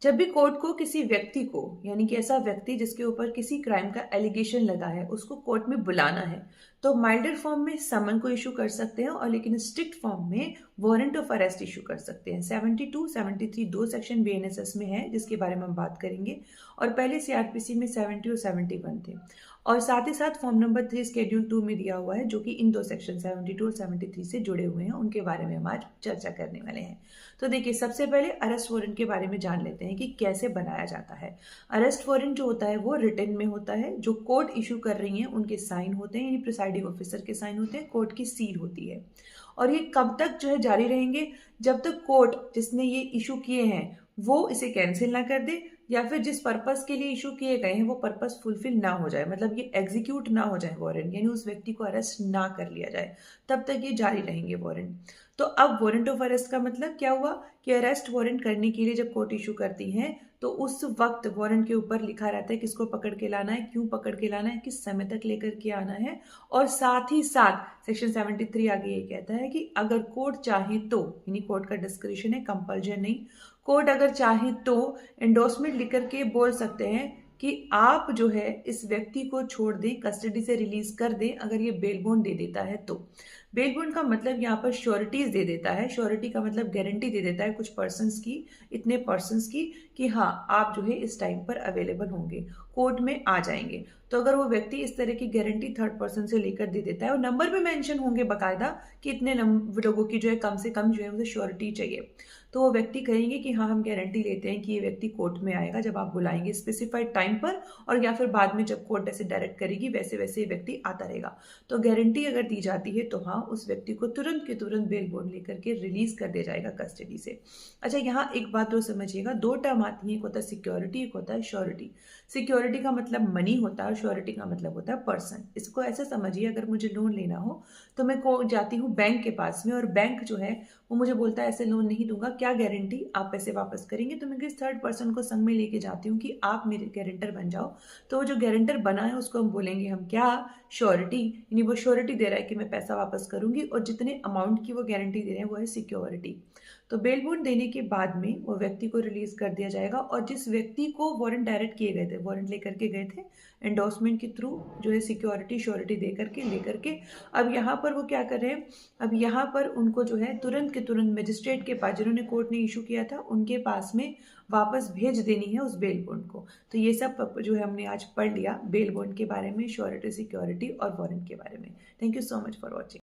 जब भी कोर्ट को किसी व्यक्ति को, यानी कि ऐसा व्यक्ति जिसके ऊपर किसी क्राइम का एलिगेशन लगा है, उसको कोर्ट में बुलाना है, तो माइल्डर फॉर्म में समन को इशू कर सकते हैं, और लेकिन स्ट्रिक्ट फॉर्म में वारंट ऑफ अरेस्ट इशू कर सकते हैं। 72 73 दो सेक्शन बीएनएसएस में है, जिसके बारे में हम बात करेंगे, और पहले सीआरपीसी में 70 और 71 थे। और साथ ही साथ फॉर्म नंबर 3 शेड्यूल 2 में दिया हुआ है, जो कि इन दो सेक्शन 72 और 73 से जुड़े हुए हैं, उनके बारे में हम आज चर्चा करने वाले हैं। तो देखिए, सबसे पहले अरेस्ट वारंट के बारे में जान लेते हैं कि कैसे बनाया जाता है। अरेस्ट वारंट जो होता है वो रिटन में होता है, जो कोर्ट इशू कर रही है उनके साइन होते हैं, यानी प्रिसाइडिंग ऑफिसर के साइन होते हैं, कोर्ट की सील होती है। और ये कब तक जो है जारी रहेंगे? जब तक कोर्ट जिसने ये इशू किए हैं वो इसे कैंसिल ना कर दे, या फिर जिस पर्पस के लिए इशू किए गए हैं वो पर्पस फुलफिल ना हो जाए, मतलब ये एग्जीक्यूट ना हो जाए वारंट, यानी उस व्यक्ति को अरेस्ट ना कर लिया जाए, तब तक ये जारी रहेंगे वारंट। तो अब वारंट ऑफ अरेस्ट का मतलब क्या हुआ कि अरेस्ट वारंट करने के लिए जब कोर्ट इशू करती है तो उस वक्त वारंट के ऊपर लिखा रहता है किसको पकड़ के लाना है, क्यों पकड़ के लाना है, किस समय तक लेकर के आना है। और साथ ही साथ सेक्शन 73 आगे ये कहता है कि अगर कोर्ट चाहे तो, यानी कोर्ट का डिस्क्रिप्शन है, कंपल्जन नहीं, कोर्ट अगर चाहे तो एंडोर्समेंट लिख करके बोल सकते हैं कि आप जो है इस व्यक्ति को छोड़ दें, कस्टडी से रिलीज कर दें, अगर ये बेल बॉन्ड दे देता है तो। बेल बॉन्ड का मतलब यहाँ पर श्योरिटीज दे देता है, श्योरिटी का मतलब गारंटी दे देता है कुछ पर्सन्स की, इतने पर्सन्स की, कि हाँ आप जो है इस टाइम पर अवेलेबल होंगे, कोर्ट में आ जाएंगे। तो अगर वो व्यक्ति इस तरह की गारंटी थर्ड पर्सन से लेकर दे देता है, और नंबर भी मेंशन होंगे बाकायदा कि इतने लोगों की जो है कम से कम जो है उसे श्योरिटी चाहिए, तो वो व्यक्ति कहेंगे कि हाँ हम गारंटी लेते हैं कि ये व्यक्ति कोर्ट में आएगा जब आप बुलाएंगे स्पेसिफाइड टाइम पर, और या फिर बाद में जब कोर्ट ऐसे डायरेक्ट करेगी वैसे वैसे ये व्यक्ति आता रहेगा। तो गारंटी अगर दी जाती है तो हाँ उस व्यक्ति को तुरंत के तुरंत बेल बॉन्ड लेकर के रिलीज कर दिया जाएगा कस्टडी से। अच्छा, यहाँ एक बात तो समझिएगा, दो टर्म आती है, एक होता है सिक्योरिटी, एक होता है श्योरिटी। सिक्योरिटी का मतलब मनी होता है और श्योरिटी का मतलब होता है पर्सन। इसको ऐसे समझिए, अगर मुझे लोन लेना हो तो मैं को जाती हूँ बैंक के पास में, और बैंक जो है वो मुझे बोलता है ऐसे लोन नहीं दूंगा, क्या गारंटी आप पैसे वापस करेंगे, तो मैं किस थर्ड पर्सन को संग में लेके जाती हूँ कि आप मेरे गारंटर बन जाओ। तो वो जो गारंटर बना है उसको हम बोलेंगे हम क्या, श्योरिटी, यानी वो श्योरिटी दे रहा है कि मैं पैसा वापस करूंगी, और जितने अमाउंट की वो गारंटी दे रहे हैं वो है सिक्योरिटी। तो बेल बॉन्ड देने के बाद में वो व्यक्ति को रिलीज कर दिया जाएगा, और जिस व्यक्ति को वारंट डायरेक्ट किए गए थे, वारंट लेकर के गए थे एंडोर्समेंट के थ्रू, जो है सिक्योरिटी श्योरिटी दे करके लेकर के, अब यहाँ पर वो क्या कर रहे हैं, अब यहाँ पर उनको जो है तुरंत के तुरंत मजिस्ट्रेट के पास, जिन्होंने कोर्ट ने इशू किया था उनके पास में वापस भेज देनी है उस बेल बॉन्ड को। तो ये सब जो है हमने आज पढ़ लिया बेल बॉन्ड के बारे में, श्योरिटी, सिक्योरिटी और वारंट के बारे में। Thank you so much for watching.